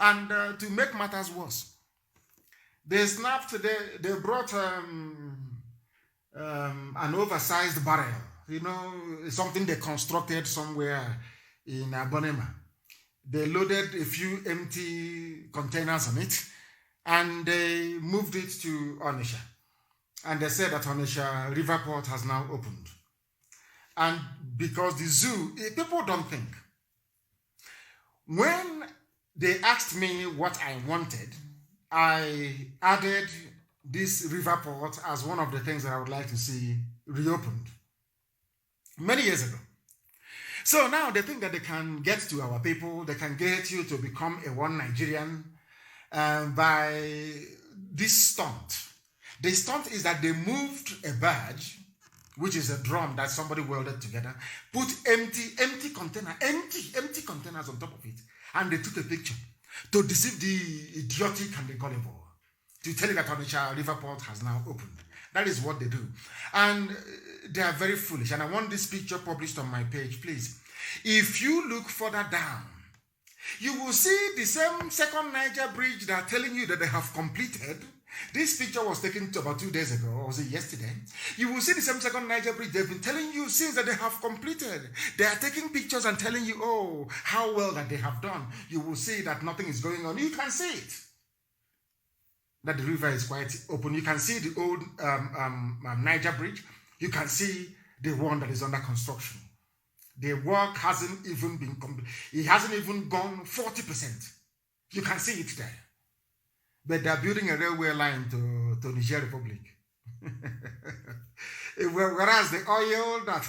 And to make matters worse, they brought an oversized barrel, something they constructed somewhere in Abonema. They loaded a few empty containers on it, and they moved it to Onitsha. And they said that Onitsha River Port has now opened. And because the zoo, people don't think. When they asked me what I wanted, I added this river port as one of the things that I would like to see reopened many years ago. So now they think that they can get to our people, they can get you to become a one Nigerian by this stunt. The stunt is that they moved a badge, which is a drum that somebody welded together, put empty containers on top of it, and they took a picture to deceive the idiotic and the gullible, to tell you that Onitsha River Port has now opened. That is what they do. And they are very foolish. And I want this picture published on my page, please. If you look further down, you will see the same second Niger bridge that are telling you that they have completed. This picture was taken about 2 days ago, or was it yesterday? You will see the same second Niger bridge. They've been telling you since that they have completed. They are taking pictures and telling you, oh, how well that they have done. You will see that nothing is going on. You can see it. That the river is quite open. You can see the old Niger bridge. You can see the one that is under construction. The work hasn't even been complete. It hasn't even gone 40%. You can see it there. But they're building a railway line to Niger Republic. Whereas the oil that,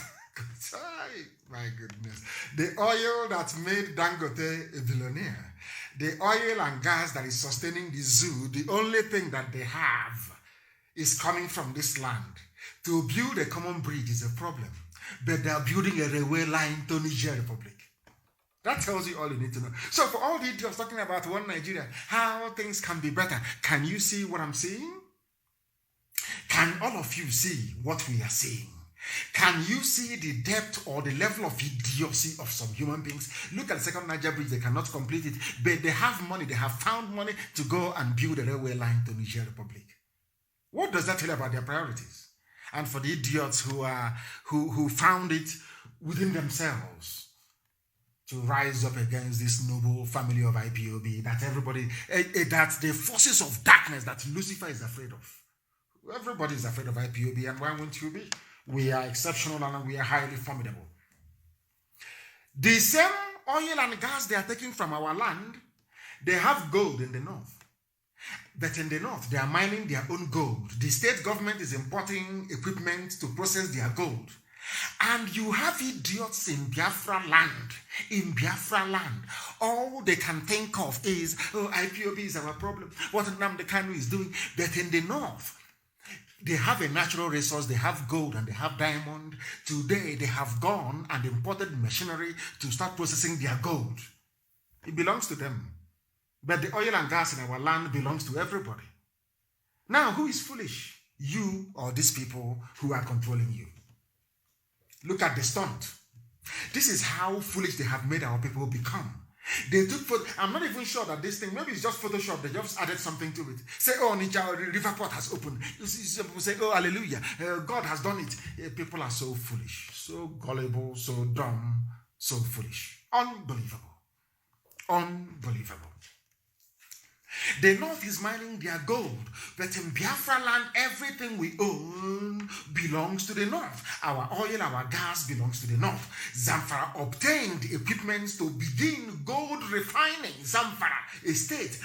my goodness, the oil that made Dangote a billionaire, the oil and gas that is sustaining the zoo, the only thing that they have is coming from this land. To build a common bridge is a problem, but they are building a railway line to Niger Republic. That tells you all you need to know. So for all the idiots talking about one Nigeria, how things can be better, can you see what I'm seeing? Can all of you see what we are seeing? Can you see the depth or the level of idiocy of some human beings? Look at the second Niger bridge, they cannot complete it, but they have money, they have found money to go and build a railway line to Niger Republic. What does that tell you about their priorities? And for the idiots who found it within themselves to rise up against this noble family of IPOB, that everybody, that the forces of darkness that Lucifer is afraid of. Everybody is afraid of IPOB, and why won't you be? We are exceptional and we are highly formidable. The same oil and gas they are taking from our land, they have gold in the north. But in the north, they are mining their own gold. The state government is importing equipment to process their gold. And you have idiots in Biafra land. In Biafra land, all they can think of is, oh, IPOB is our problem. What Nnamdi Kanu is doing. But in the north, they have a natural resource. They have gold and they have diamond. Today, they have gone and imported machinery to start processing their gold. It belongs to them. But the oil and gas in our land belongs to everybody. Now, who is foolish? You or these people who are controlling you? Look at the stunt. This is how foolish they have made our people become. They took, I'm not even sure that this thing, maybe it's just Photoshop, they just added something to it. Say, oh, River Port has opened. You see, people say, oh, hallelujah, God has done it. People are so foolish, so gullible, so dumb, so foolish. Unbelievable. Unbelievable. The north is mining their gold, but in Biafra land, everything we own belongs to the north. Our oil, our gas belongs to the north. Zamfara obtained equipment to begin gold refining. Zamfara, a state,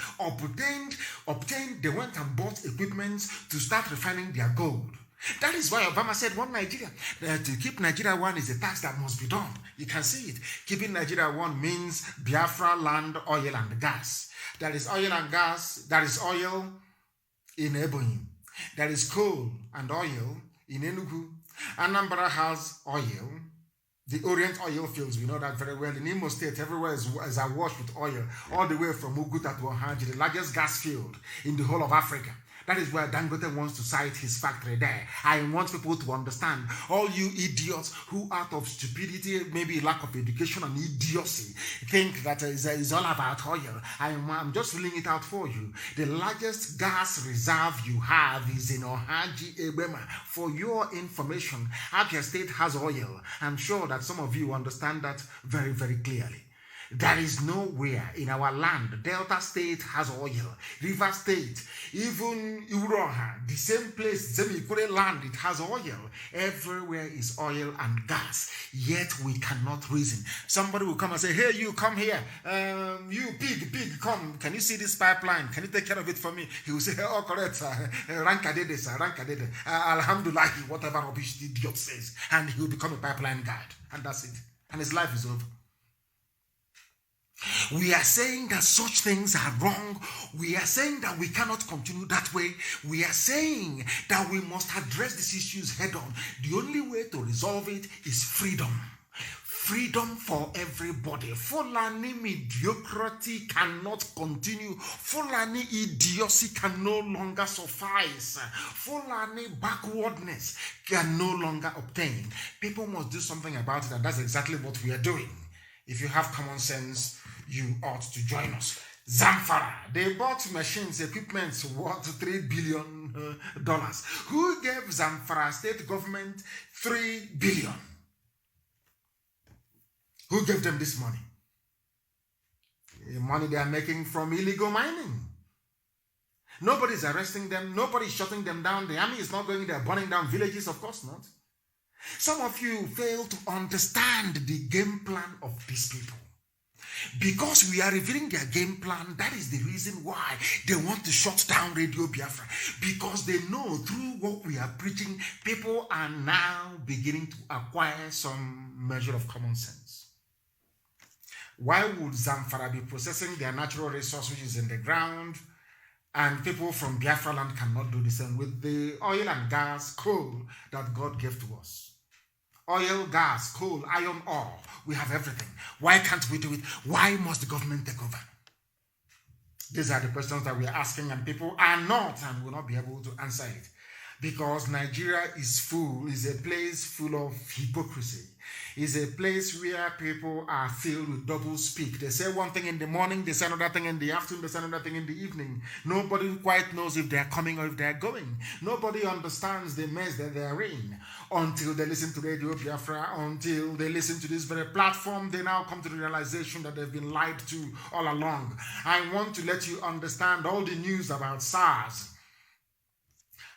they went and bought equipment to start refining their gold. That is why Obama said one Nigeria. To keep Nigeria one is a tax that must be done. You can see it. Keeping Nigeria one means Biafra land, oil and gas. There is oil and gas. There is oil in Ebonyi. There is coal and oil in Enugu. Anambra has oil. The Orient oil fields, we know that very well. In Imo State, everywhere is awash with oil, all the way from Uguta to Ohanji, the largest gas field in the whole of Africa. That is where Dangote wants to site his factory there. I want people to understand, all you idiots who out of stupidity, maybe lack of education and idiocy, think that it's all about oil. I'm just filling it out for you. The largest gas reserve you have is in Ohaji Ebema. For your information, Abia State has oil. I'm sure that some of you understand that very, very clearly. There is nowhere in our land. Delta State has oil. River State, even Uroha, the same place, the same Ikure land, it has oil. Everywhere is oil and gas. Yet we cannot reason. Somebody will come and say, hey, you come here. You pig, come. Can you see this pipeline? Can you take care of it for me? He will say, oh, correct, sir. Rankadede, sir. Rankadede. Alhamdulillah, whatever rubbish the idiot says. And he will become a pipeline guard. And that's it. And his life is over. We are saying that such things are wrong. We are saying that we cannot continue that way. We are saying that we must address these issues head on. The only way to resolve it is freedom. Freedom for everybody. Fulani mediocrity cannot continue. Fulani idiocy can no longer suffice. Fulani backwardness can no longer obtain. People must do something about it, and that's exactly what we are doing. If you have common sense, you ought to join us. Zamfara, they bought machines, equipment worth $3 billion. Who gave Zamfara state government $3 billion? Who gave them this money? The money they are making from illegal mining. Nobody's arresting them. Nobody's shutting them down. The army is not going there burning down villages. Of course not. Some of you fail to understand the game plan of these people. Because we are revealing their game plan, that is the reason why they want to shut down Radio Biafra. Because they know through what we are preaching, people are now beginning to acquire some measure of common sense. Why would Zamfara be processing their natural resource, which is in the ground, and people from Biafra land cannot do the same with the oil and gas, coal that God gave to us? Oil, gas, coal, iron ore. We have everything. Why can't we do it? Why must the government take over? These are the questions that we are asking, and people are not and will not be able to answer it. Because Nigeria is a place full of hypocrisy. Is a place where people are filled with double speak. They say one thing in the morning, they say another thing in the afternoon, they say another thing in the evening. Nobody quite knows if they're coming or if they're going. Nobody understands the mess that they're in until they listen to Radio Biafra, until they listen to this very platform. They now come to the realization that they've been lied to all along. I want to let you understand all the news about SARS.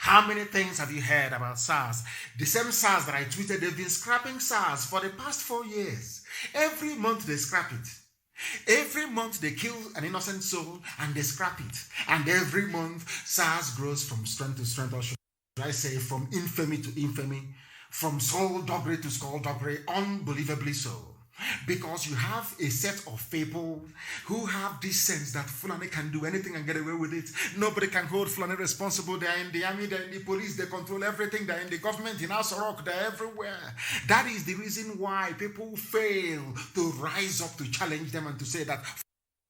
How many things have you heard about SARS? The same SARS that I tweeted, they've been scrapping SARS for the past 4 years. Every month they scrap it. Every month they kill an innocent soul and they scrap it. And every month SARS grows from strength to strength, or should I say from infamy to infamy, from skullduggery to skullduggery, unbelievably so. Because you have a set of people who have this sense that Fulani can do anything and get away with it. Nobody can hold Fulani responsible. They're in the army, they're in the police, they control everything. They're in the government, in Asorok, they're everywhere. That is the reason why people fail to rise up to challenge them and to say that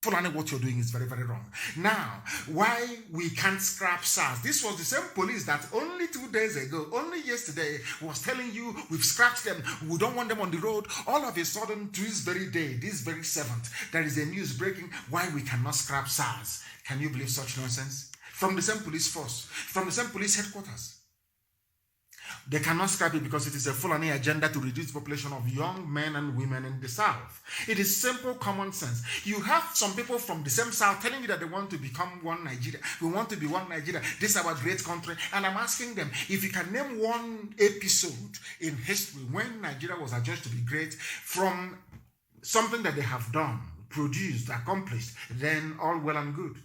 Fulani, what you're doing is very, very wrong. Now, why we can't scrap SARS? This was the same police that only 2 days ago, only yesterday, was telling you we've scrapped them, we don't want them on the road. All of a sudden, to this very day, this very 7th, there is a news breaking why we cannot scrap SARS. Can you believe such nonsense? From the same police force, from the same police headquarters. They cannot scrap it because it is a Fulani agenda to reduce the population of young men and women in the South. It is simple common sense. You have some people from the same South telling you that they want to become one Nigeria. We want to be one Nigeria. This is our great country. And I'm asking them, if you can name one episode in history when Nigeria was adjudged to be great from something that they have done, produced, accomplished, then all well and good.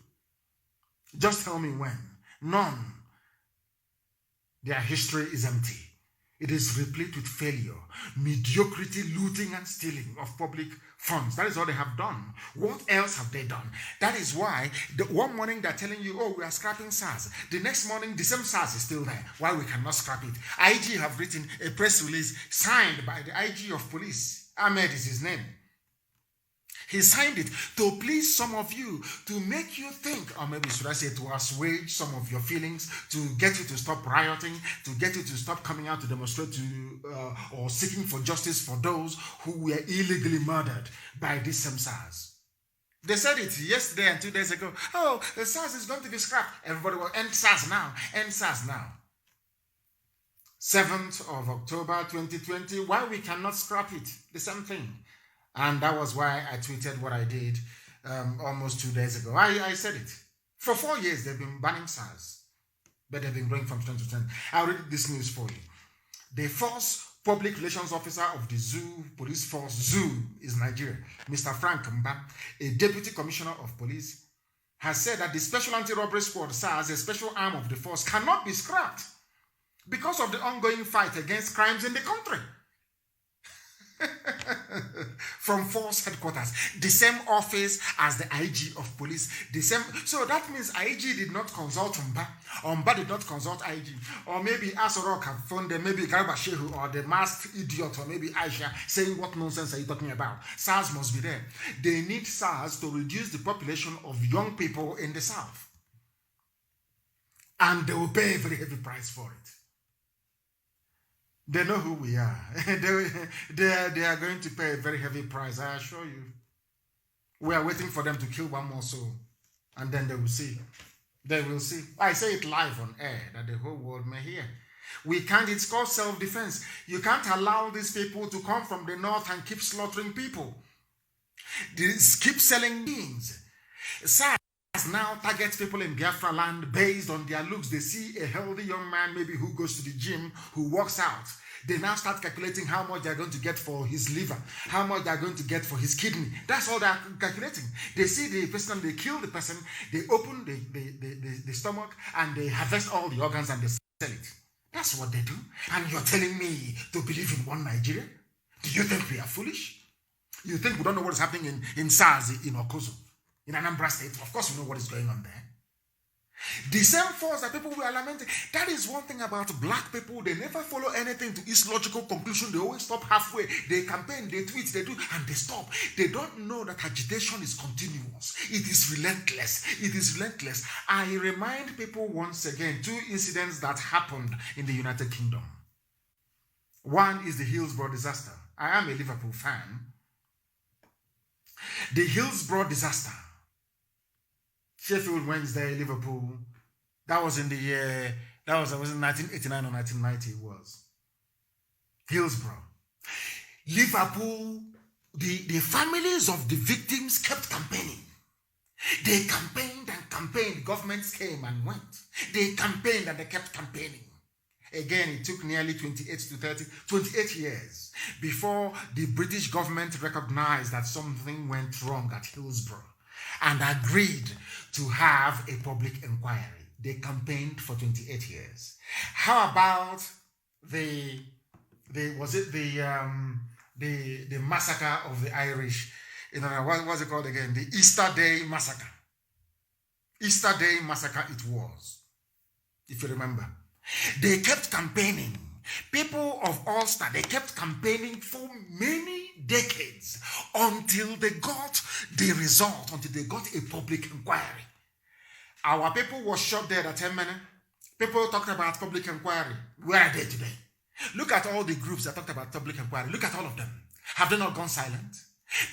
Just tell me when. None. Their history is empty. It is replete with failure, mediocrity, looting and stealing of public funds. That is all they have done. What else have they done? That is why one morning they're telling you, oh, we are scrapping SARS. The next morning, the same SARS is still there. Why we cannot scrap it? IG have written a press release signed by the IG of police. Ahmed is his name. He signed it to please some of you, to make you think, or maybe should I say to assuage some of your feelings, to get you to stop rioting, to get you to stop coming out to demonstrate or seeking for justice for those who were illegally murdered by this same SARS. They said it yesterday and 2 days ago. Oh, the SARS is going to be scrapped. Everybody will end SARS now. End SARS now. 7th of October 2020. Why we cannot scrap it? The same thing. And that was why I tweeted what I did almost 2 days ago. I said it. For 4 years, they've been banning SARS, but they've been growing from strength to strength. I'll read this news for you. The first public relations officer of the Zoo Police Force, Zoo is Nigeria, Mr. Frank Mba, a deputy commissioner of police, has said that the Special Anti-Robbery Squad, SARS, a special arm of the force, cannot be scrapped because of the ongoing fight against crimes in the country. From force headquarters, the same office as the IG of police, the same. So that means IG did not consult Mba did not consult IG, or maybe Asorok have phoned them, maybe Garba Shehu or the masked idiot, or maybe Aisha saying, what nonsense are you talking about? SARS must be there. They need SARS to reduce the population of young people in the South, and they will pay a very heavy price for it. They know who we are. they are going to pay a very heavy price, I assure you. We are waiting for them to kill one more soul, and then they will see. They will see. I say it live on air that the whole world may hear. We can't, it's called self-defense. You can't allow these people to come from the north and keep slaughtering people. Keep selling beings. SARS now targets people in Biafra land based on their looks. They see a healthy young man, maybe who goes to the gym, who works out. They now start calculating how much they're going to get for his liver, how much they're going to get for his kidney. That's all they're calculating. They see the person, they kill the person, they open the stomach, and they harvest all the organs and they sell it. That's what they do. And you're telling me to believe in one Nigeria? Do you think we are foolish? You think we don't know what is happening in SARS in Okozo? In Anambra State? Of course we know what is going on there. The same force that people were lamenting. That is one thing about black people. They never follow anything to its logical conclusion. They always stop halfway. They campaign, they tweet, they do, and they stop. They don't know that agitation is continuous. It is relentless. It is relentless. I remind people once again, 2 incidents that happened in the United Kingdom. One is the Hillsborough disaster. I am a Liverpool fan. The Hillsborough disaster. Sheffield Wednesday, Liverpool. That was in the year, that was in 1989 or 1990 it was. Hillsborough. Liverpool, the families of the victims kept campaigning. They campaigned and campaigned. Governments came and went. They campaigned and they kept campaigning. Again, it took nearly 28 years before the British government recognized that something went wrong at Hillsborough and agreed to have a public inquiry. They campaigned for 28 years. How about the massacre of the Irish? What was it called again? The Easter Day massacre. Easter Day massacre it was, if you remember. They kept campaigning. People of Ulster, they kept campaigning for many decades until they got the result, until they got a public inquiry. Our people were shot dead at 10 minutes. People talked about public inquiry. Where are they today? Look at all the groups that talked about public inquiry. Look at all of them. Have they not gone silent?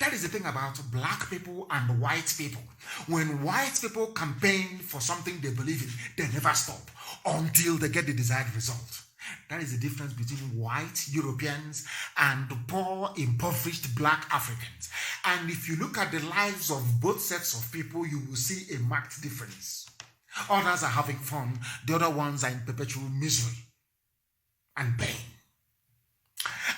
That is the thing about black people and white people. When white people campaign for something they believe in, they never stop until they get the desired result. That is the difference between white Europeans and poor, impoverished black Africans. And if you look at the lives of both sets of people, you will see a marked difference. Others are having fun. The other ones are in perpetual misery and pain.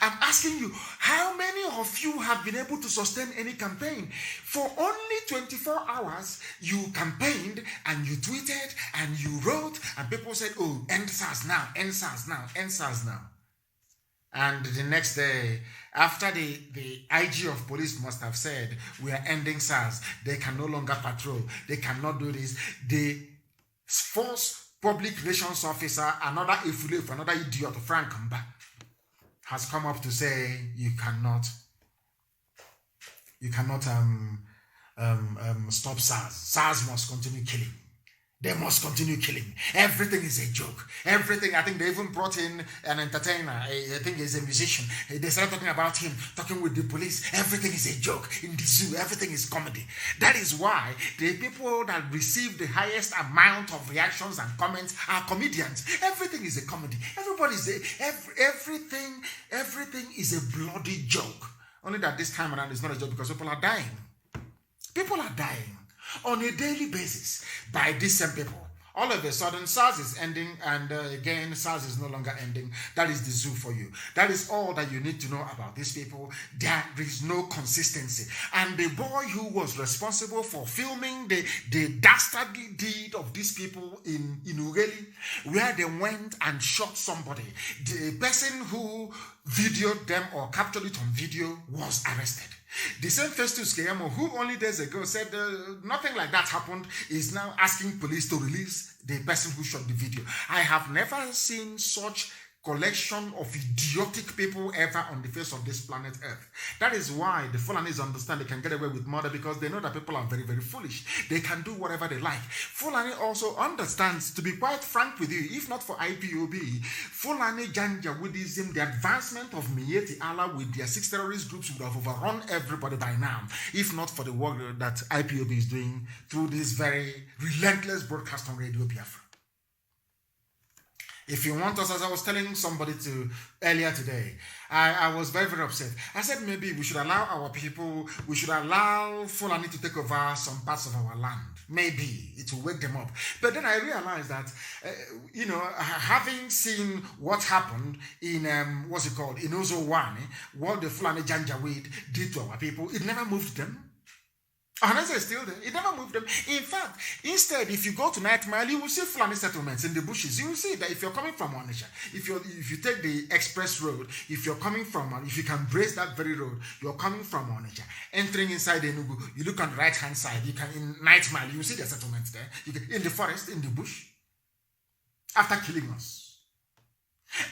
I'm asking you, how many of you have been able to sustain any campaign? For only 24 hours, you campaigned and you tweeted and you wrote and people said, oh, end SARS now, end SARS now, end SARS now. And the next day, after the IG of police must have said, we are ending SARS, they can no longer patrol, they cannot do this, the force public relations officer, another Ifule, another idiot, Frank Mba, has come up to say you cannot You cannot stop SARS. SARS must continue killing. They must continue killing. Everything is a joke. Everything. I think they even brought in an entertainer. I think he's a musician. They started talking about him, talking with the police. Everything is a joke in the zoo. Everything is comedy. That is why the people that receive the highest amount of reactions and comments are comedians. Everything is a comedy. Everything is a bloody joke. Only that this time around it's not a joke because people are dying. People are dying on a daily basis by these same people. All of a sudden, SARS is ending, and again, SARS is no longer ending. That is the zoo for you. That is all that you need to know about these people. There is no consistency. And the boy who was responsible for filming the dastardly deed of these people in Ugeli, where they went and shot somebody, the person who videoed them or captured it on video was arrested. The same Festus Keyamo, who only days ago said nothing like that happened, is now asking police to release the person who shot the video. I have never seen such collection of idiotic people ever on the face of this planet Earth. That is why the Fulanis understand they can get away with murder, because they know that people are very, very foolish. They can do whatever they like. Fulani also understands, to be quite frank with you, if not for IPOB, Fulani Janjaweedism, the advancement of Mieti Allah with their 6 terrorist groups would have overrun everybody by now, if not for the work that IPOB is doing through this very relentless broadcast on Radio Biafra. If you want us, as I was telling somebody earlier today, I was very, very upset. I said maybe we should allow our people, we should allow Fulani to take over some parts of our land. Maybe it will wake them up. But then I realized that, having seen what happened in, in Uzowani, what the Fulani Janjaweed did to our people, it never moved them. Honestly, it's still there. It never moved them. In fact, instead, if you go to Night Mile, you will see Fulani settlements in the bushes. You will see that if you're coming from Onitsha, if you take the express road, if you can brace that very road, you're coming from Onitsha, entering inside Enugu, you look on the right-hand side, in Night Mile, you will see the settlements there. In the forest, in the bush, after killing us.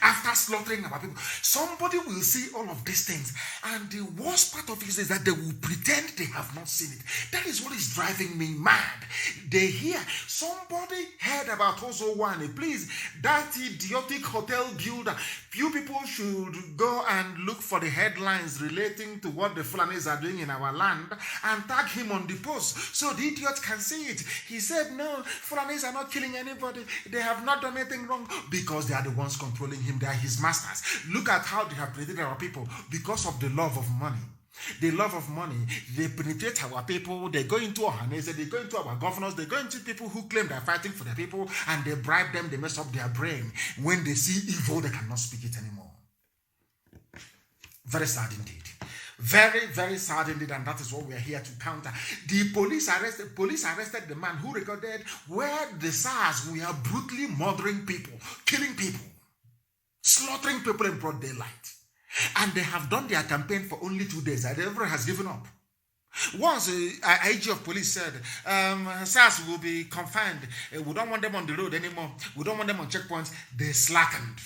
After slaughtering our people, somebody will see all of these things, and the worst part of it is that they will pretend they have not seen it. That is what is driving me mad. They hear somebody heard about Ozowane. Please, that idiotic hotel builder. Few people should go and look for the headlines relating to what the Fulanis are doing in our land and tag him on the post so the idiot can see it. He said, no, Fulanis are not killing anybody. They have not done anything wrong, because they are the ones controlling him. They are his masters. Look at how they have created our people because of the love of money. The love of money, they penetrate our people. They go into Ohanese, they go into our governors, they go into people who claim they're fighting for their people, and they bribe them, they mess up their brain. When they see evil, they cannot speak it anymore. Very sad indeed. Very, very sad indeed, and that is what we are here to counter. The police arrested the man who recorded where the SARS were brutally murdering people, killing people, slaughtering people in broad daylight. And they have done their campaign for only 2 days. And everyone has given up. Once IG of police said, SARS will be confined. We don't want them on the road anymore. We don't want them on checkpoints. They slackened.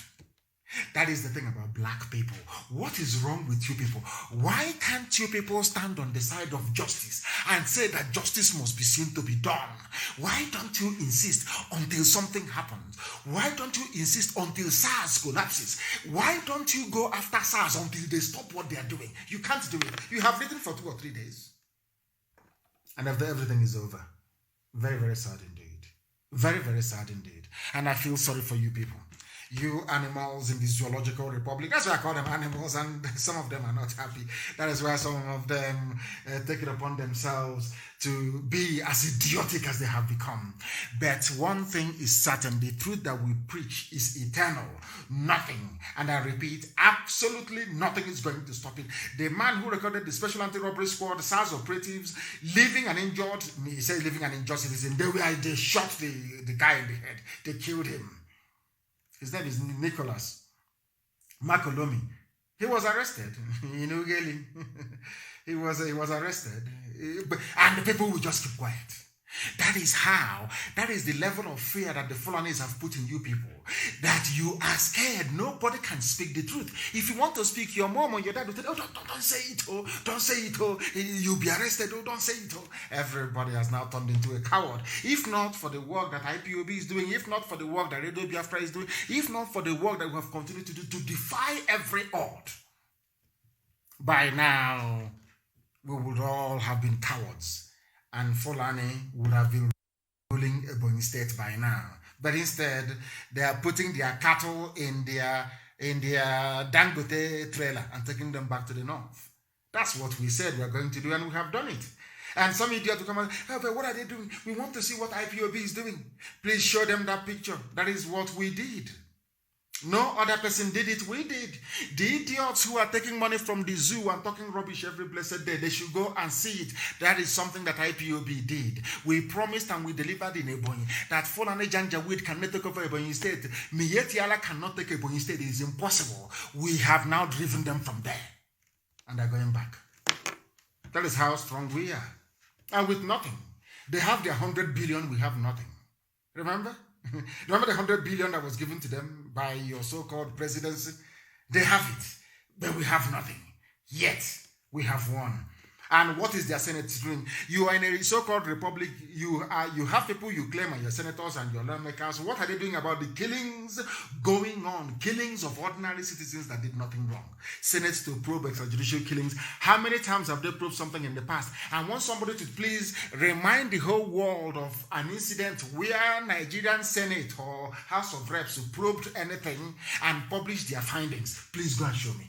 That is the thing about black people. What is wrong with you people? Why can't you people stand on the side of justice and say that justice must be seen to be done? Why don't you insist until something happens? Why don't you insist until SARS collapses? Why don't you go after SARS until they stop what they are doing? You can't do it. You have written for 2 or 3 days. And after everything is over. Very, very sad indeed. Very, very sad indeed. And I feel sorry for you people. You animals in the zoological republic. That's why I call them animals, and some of them are not happy. That is why some of them take it upon themselves to be as idiotic as they have become. But one thing is certain, the truth that we preach is eternal. Nothing, and I repeat, absolutely nothing is going to stop it. The man who recorded the Special Anti-Robbery Squad, the SARS operatives, living and injured, he said living and injured citizen, they shot the guy in the head. They killed him. His name is Nicholas Makolomi. He was arrested in Ugeli. He was arrested. And the people will just keep quiet. That is the level of fear that the Fulanis have put in you people. That you are scared. Nobody can speak the truth. If you want to speak, your mom or your dad will tell you, oh, don't say it, oh, don't say it, oh, you'll be arrested, oh, don't say it, oh. Everybody has now turned into a coward. If not for the work that IPOB is doing, if not for the work that Radio Biafra is doing, if not for the work that we have continued to do to defy every odd, by now, we would all have been cowards. And Fulani would have been ruling Ebonyi State by now. But instead, they are putting their cattle in their Dangote trailer and taking them back to the north. That's what we said we are going to do, and we have done it. And some idiot will come and say, oh, but what are they doing? We want to see what IPOB is doing. Please show them that picture. That is what we did. No other person did it, we did. The idiots who are taking money from the zoo and talking rubbish every blessed day, they should go and see it. That is something that IPOB did. We promised and we delivered in Ebonyi that Fulani Janjaweed cannot take over Ebonyi State. Mietiala cannot take Ebonyi State. It is impossible. We have now driven them from there. And they're going back. That is how strong we are. And with nothing. They have their 100 billion, we have nothing. Remember? Remember the 100 billion that was given to them by your so-called presidency? They have it, but we have nothing. Yet, we have won. And what is their Senate doing? You are in a so-called republic. You have people you claim are your senators and your lawmakers. What are they doing about the killings going on? Killings of ordinary citizens that did nothing wrong. Senate to probe extrajudicial killings. How many times have they probed something in the past? I want somebody to please remind the whole world of an incident where Nigerian Senate or House of Reps probed anything and published their findings. Please go and show me.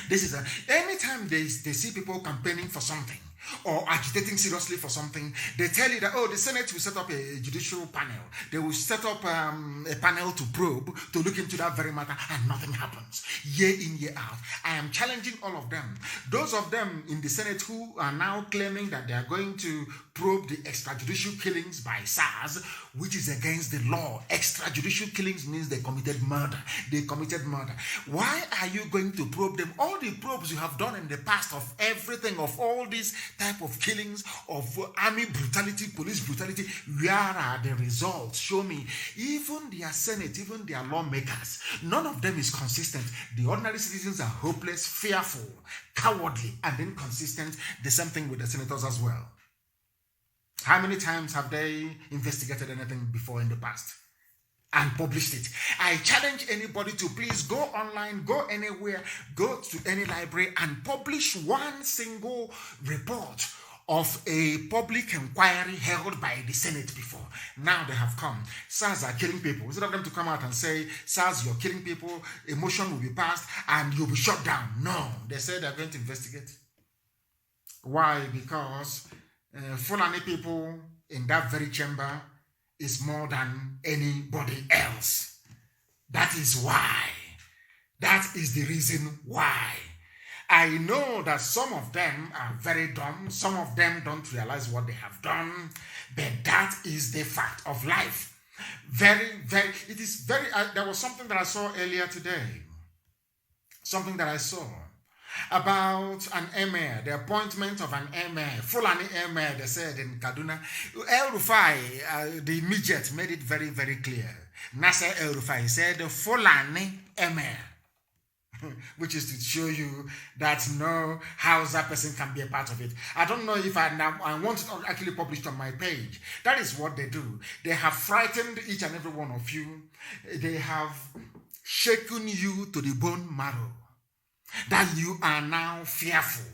This is anytime they see people campaigning for something or agitating seriously for something, they tell you that, oh, the Senate will set up a judicial panel. They will set up a panel to probe, to look into that very matter, and nothing happens. Year in, year out. I am challenging all of them. Those of them in the Senate who are now claiming that they are going to probe the extrajudicial killings by SARS, which is against the law. Extrajudicial killings means they committed murder. They committed murder. Why are you going to probe them? All the probes you have done in the past of everything, of all these type of killings, of army brutality, police brutality, where are the results? Show me. Even their Senate, even their lawmakers, none of them is consistent. The ordinary citizens are hopeless, fearful, cowardly, and inconsistent. The same thing with the senators as well. How many times have they investigated anything before in the past and published it? I challenge anybody to please go online, go anywhere, go to any library and publish one single report of a public inquiry held by the Senate before. Now they have come. SARS are killing people. Instead of them to come out and say, SARS, you're killing people, a motion will be passed and you'll be shut down. No, they said they're going to investigate. Why? Because Fulani people in that very chamber is more than anybody else. That is why. That is the reason why. I know that some of them are very dumb. Some of them don't realize what they have done. But that is the fact of life. It is very, there was something that I saw earlier today. Something that I saw about an emir, the appointment of an emir, Fulani emir, they said in Kaduna. El Rufai, the midget, made it very, very clear. Nasser El Rufai said, Fulani emir, which is to show you that no Hausa person can be a part of it. I don't know if I want it actually published on my page. That is what they do. They have frightened each and every one of you. They have shaken you to the bone marrow. That you are now fearful.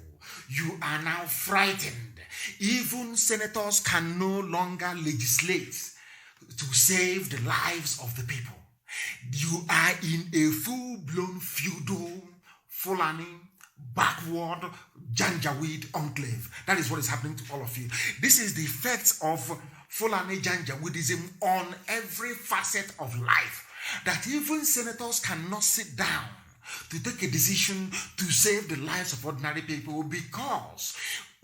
You are now frightened. Even senators can no longer legislate to save the lives of the people. You are in a full-blown feudal, Fulani, backward, Janjaweed enclave. That is what is happening to all of you. This is the effects of Fulani Janjaweedism on every facet of life. That even senators cannot sit down to take a decision to save the lives of ordinary people because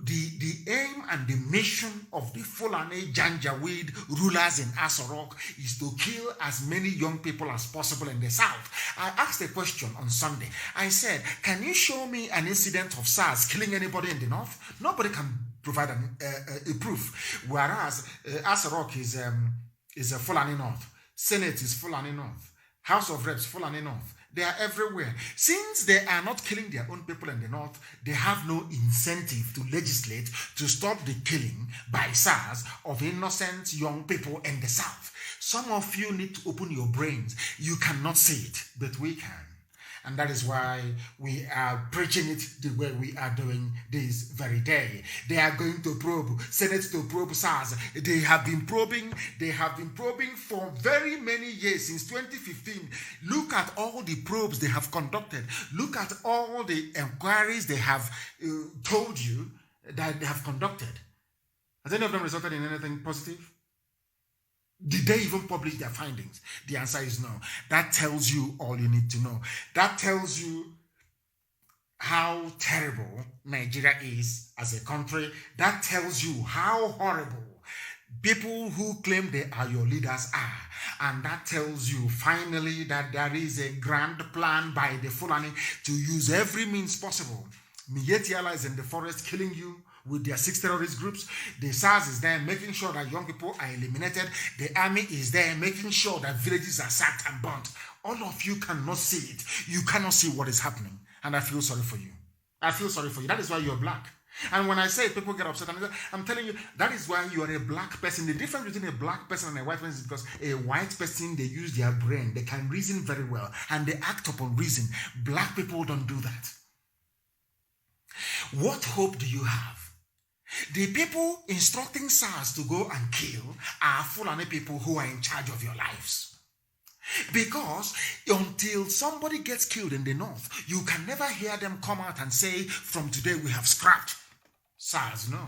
the aim and the mission of the Fulani Janjaweed rulers in Asorok is to kill as many young people as possible in the south. I asked a question on Sunday. I said, can you show me an incident of SARS killing anybody in the north? Nobody can provide a proof. Whereas Asarok is a Fulani North. Senate is Fulani North. House of Reps, Fulani North. They are everywhere. Since they are not killing their own people in the North, they have no incentive to legislate to stop the killing by SARS of innocent young people in the South. Some of you need to open your brains. You cannot see it, but we can. And that is why we are preaching it the way we are doing this very day. They are going to probe, Senate to probe SARS. They have been probing for very many years, since 2015. Look at all the probes they have conducted. Look at all the inquiries they have told you that they have conducted. Has any of them resulted in anything positive? Did they even publish their findings? The answer is no. That tells you all you need to know. That tells you how terrible Nigeria is as a country. That tells you how horrible people who claim they are your leaders are. And that tells you finally that there is a grand plan by the Fulani to use every means possible. Mietiala is in the forest killing you with their 6 terrorist groups. The SARS is there making sure that young people are eliminated. The army is there making sure that villages are sacked and burnt. All of you cannot see it. You cannot see what is happening. And I feel sorry for you. I feel sorry for you. That is why you're black. And when I say people get upset, I'm telling you, that is why you are a black person. The difference between a black person and a white person is because a white person, they use their brain. They can reason very well. And they act upon reason. Black people don't do that. What hope do you have? The people instructing SARS to go and kill are Fulani people who are in charge of your lives. Because until somebody gets killed in the North, you can never hear them come out and say, from today we have scrapped SARS. No.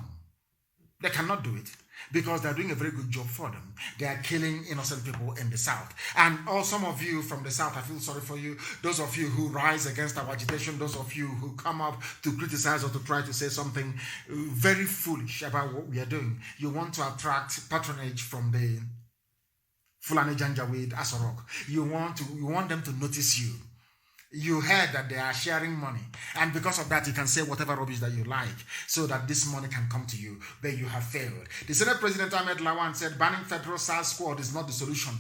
They cannot do it. Because they're doing a very good job for them. They are killing innocent people in the South. And some of you from the South, I feel sorry for you. Those of you who rise against our agitation, those of you who come up to criticize or to try to say something very foolish about what we are doing. You want to attract patronage from the Fulani Janjaweed Asorok. You want them to notice you. You heard that they are sharing money, and because of that you can say whatever rubbish that you like so that this money can come to you, but you have failed. The Senate President Ahmed Lawan said banning federal SARS squad is not the solution.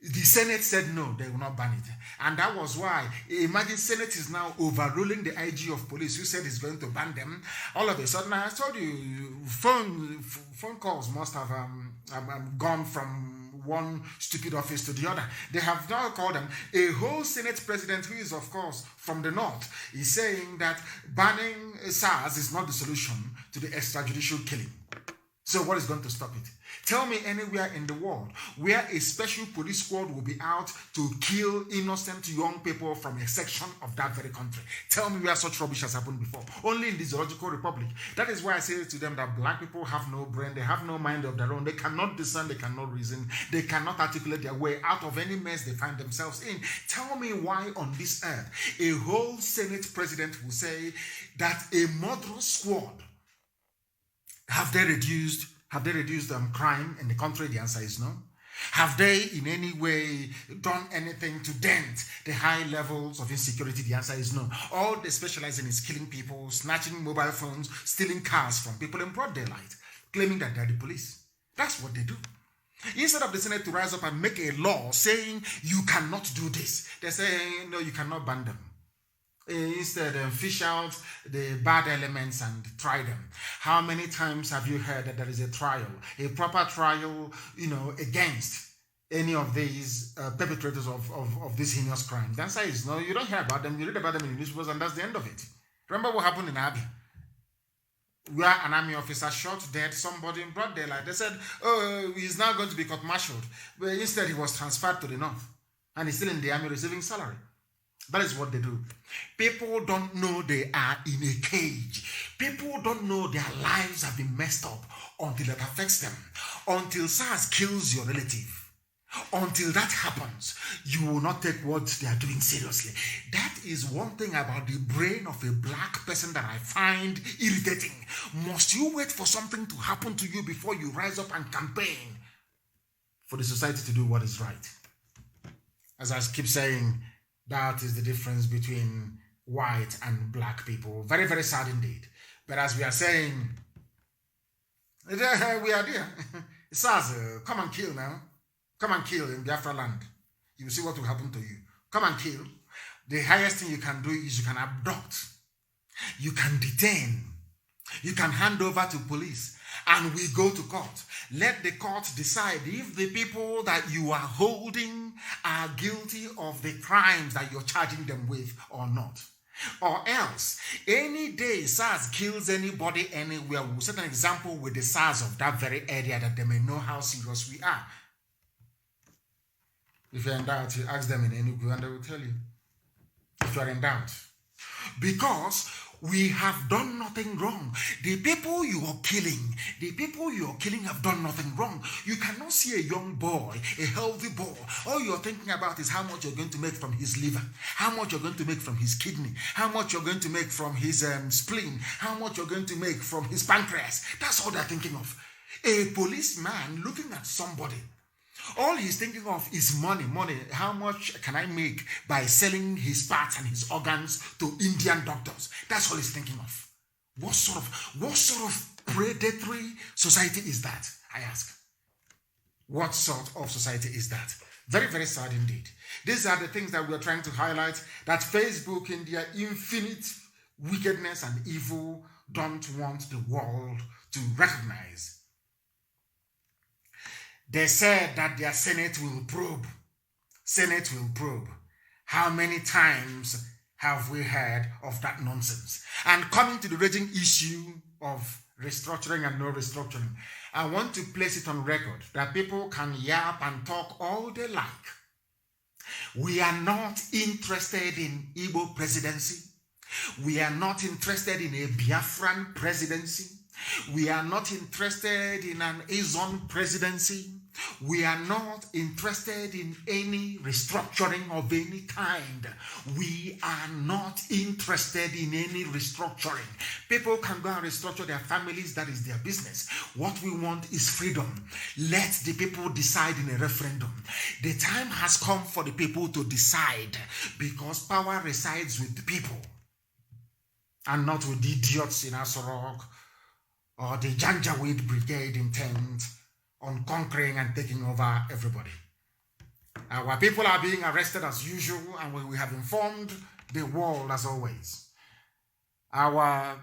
The Senate said no, they will not ban it. And that was why, imagine Senate is now overruling the IG of police who said he's going to ban them. All of a sudden, I told you, phone calls must have gone from one stupid office to the other. They have now called them a whole Senate president who is, of course, from the North. Is saying that banning SARS is not the solution to the extrajudicial killing. So what is going to stop it? Tell me anywhere in the world where a special police squad will be out to kill innocent young people from a section of that very country. Tell me where such rubbish has happened before. Only in the Zoological Republic. That is why I say to them that black people have no brain, they have no mind of their own, they cannot discern, they cannot reason, they cannot articulate their way out of any mess they find themselves in. Tell me why on this earth a whole Senate president will say that a murderous squad have they reduced crime in the country? The answer is no. Have they in any way done anything to dent the high levels of insecurity? The answer is no. All they specialize in is killing people, snatching mobile phones, stealing cars from people in broad daylight, claiming that they're the police. That's what they do. Instead of the Senate to rise up and make a law saying you cannot do this, they say, no, you cannot ban them. Instead, fish out the bad elements and try them. How many times have you heard that there is a trial, a proper trial, against any of these perpetrators of these heinous crimes? The answer is no, you don't hear about them. You read about them in the newspapers and that's the end of it. Remember what happened in Abia? Where an army officer shot dead somebody in broad daylight. They said, oh, he's now going to be court-martialed. But instead, he was transferred to the north. And he's still in the army receiving salary. That is what they do. People don't know they are in a cage. People don't know their lives have been messed up until it affects them. Until SARS kills your relative. Until that happens, you will not take what they are doing seriously. That is one thing about the brain of a black person that I find irritating. Must you wait for something to happen to you before you rise up and campaign for the society to do what is right? As I keep saying, that is the difference between white and black people. Very, very sad indeed. But as we are saying, We are there. It says, come and kill now. Come and kill in Biafra land. You will see what will happen to you. Come and kill. The highest thing you can do is you can abduct. You can detain. You can hand over to police. And we go to court. Let the court decide if the people that you are holding are guilty of the crimes that you're charging them with or not. Or else, any day SARS kills anybody anywhere, we'll set an example with the SARS of that very area that they may know how serious we are. If you're in doubt, you ask them in Enugu and they will tell you. If you're in doubt. Because we have done nothing wrong. The people you are killing have done nothing wrong. You cannot see a young boy, a healthy boy. All you're thinking about is how much you're going to make from his liver, how much you're going to make from his kidney, how much you're going to make from his spleen, how much you're going to make from his pancreas. That's all they're thinking of. A policeman looking at somebody, all he's thinking of is money. How much can I make by selling his parts and his organs to Indian doctors? That's all he's thinking of. What sort of predatory society is that? I ask. What sort of society is that? Very, very sad indeed. These are the things that we are trying to highlight, that Facebook in their infinite wickedness and evil don't want the world to recognize. They said that their Senate will probe. Senate will probe. How many times have we heard of that nonsense? And coming to the raging issue of restructuring and no restructuring, I want to place it on record that people can yap and talk all they like. We are not interested in Igbo presidency. We are not interested in a Biafran presidency. We are not interested in an Azon presidency. We are not interested in any restructuring of any kind. We are not interested in any restructuring. People can go and restructure their families. That is their business. What we want is freedom. Let the people decide in a referendum. The time has come for the people to decide, because power resides with the people and not with the idiots in Asorok or the Janjaweed brigade intent on conquering and taking over everybody. Our people are being arrested as usual, and we have informed the world as always. Our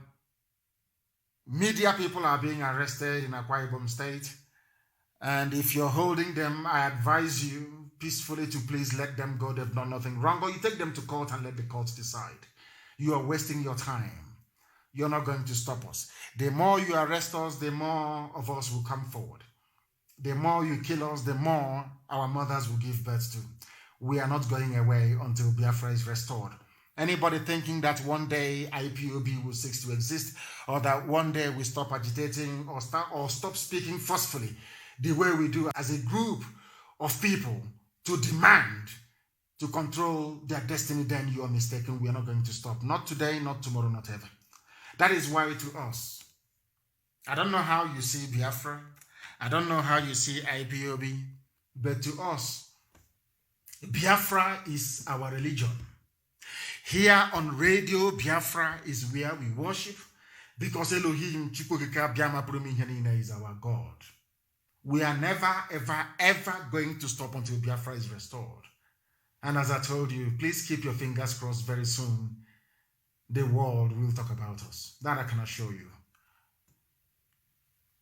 media people are being arrested in Akwa Ibom State, and if you're holding them, I advise you peacefully to please let them go. They've done nothing wrong, or you take them to court and let the court decide. You are wasting your time. You're not going to stop us. The more you arrest us, the more of us will come forward. The more you kill us, the more our mothers will give birth to. We are not going away until Biafra is restored. Anybody thinking that one day IPOB will cease to exist, or that one day we stop agitating or stop speaking forcefully the way we do as a group of people to demand to control their destiny, then you are mistaken. We are not going to stop. Not today, not tomorrow, not ever. That is why to us, I don't know how you see Biafra. I don't know how you see IPOB, but to us, Biafra is our religion. Here on radio, Biafra is where we worship, because Elohim is our God. We are never, ever, ever going to stop until Biafra is restored. And as I told you, please keep your fingers crossed. Very soon, the world will talk about us. That I can assure you.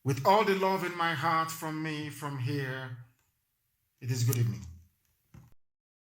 With all the love in my heart from me, from here, it is good evening.